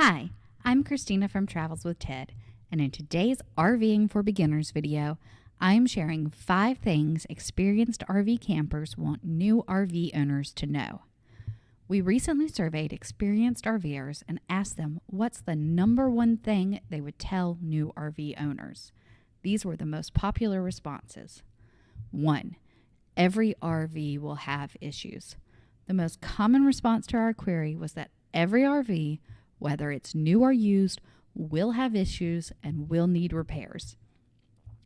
Hi, I'm Christina from Travels with Ted, and in today's RVing for Beginners video, I'm sharing 5 things experienced RV campers want new RV owners to know. We recently surveyed experienced RVers and asked them what's the #1 thing they would tell new RV owners. These were the most popular responses. 1. Every RV will have issues. The most common response to our query was that every RV, whether it's new or used, will have issues and will need repairs.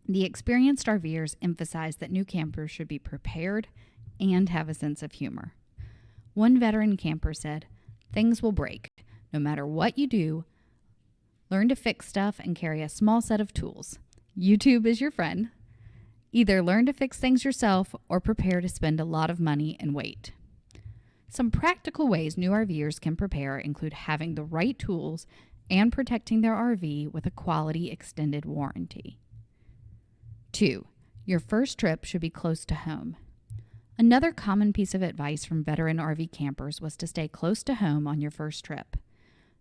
The experienced RVers emphasized that new campers should be prepared and have a sense of humor. One veteran camper said, "Things will break. No matter what you do, learn to fix stuff and carry a small set of tools. YouTube is your friend. Either learn to fix things yourself or prepare to spend a lot of money and wait." Some practical ways new RVers can prepare include having the right tools and protecting their RV with a quality extended warranty. 2. Your first trip should be close to home. Another common piece of advice from veteran RV campers was to stay close to home on your first trip.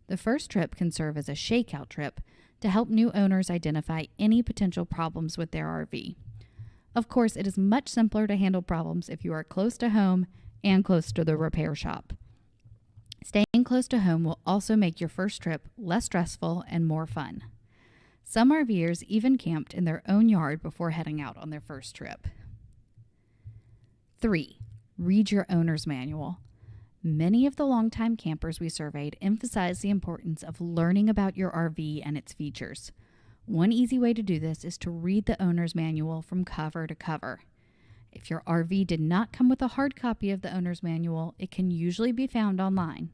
The first trip can serve as a shakeout trip to help new owners identify any potential problems with their RV. Of course, it is much simpler to handle problems if you are close to home and close to the repair shop. Staying close to home will also make your first trip less stressful and more fun. Some RVers even camped in their own yard before heading out on their first trip. 3. Read your owner's manual. Many of the longtime campers we surveyed emphasized the importance of learning about your RV and its features. One easy way to do this is to read the owner's manual from cover to cover. If your RV did not come with a hard copy of the owner's manual, it can usually be found online.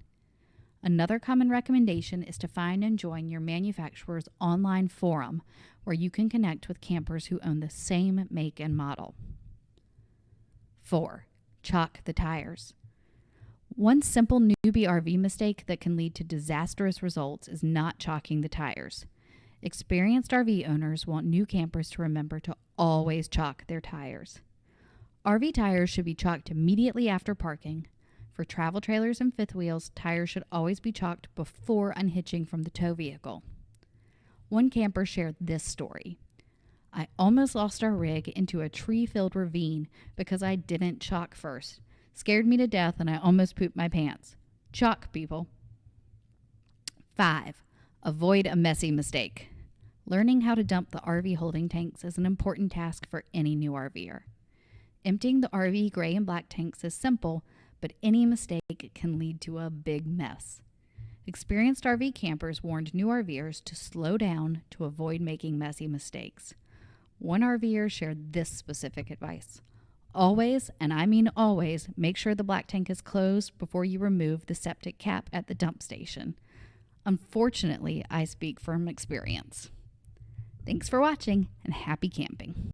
Another common recommendation is to find and join your manufacturer's online forum, where you can connect with campers who own the same make and model. 4. Chalk the tires. One simple newbie RV mistake that can lead to disastrous results is not chalking the tires. Experienced RV owners want new campers to remember to always chalk their tires. RV tires should be chalked immediately after parking. For travel trailers and fifth wheels, tires should always be chalked before unhitching from the tow vehicle. One camper shared this story. "I almost lost our rig into a tree-filled ravine because I didn't chalk first. Scared me to death and I almost pooped my pants. Chalk, people." 5. Avoid a messy mistake. Learning how to dump the RV holding tanks is an important task for any new RVer. Emptying the RV gray and black tanks is simple, but any mistake can lead to a big mess. Experienced RV campers warned new RVers to slow down to avoid making messy mistakes. One RVer shared this specific advice. "Always, and I mean always, make sure the black tank is closed before you remove the septic cap at the dump station." Unfortunately, I speak from experience. Thanks for watching and happy camping.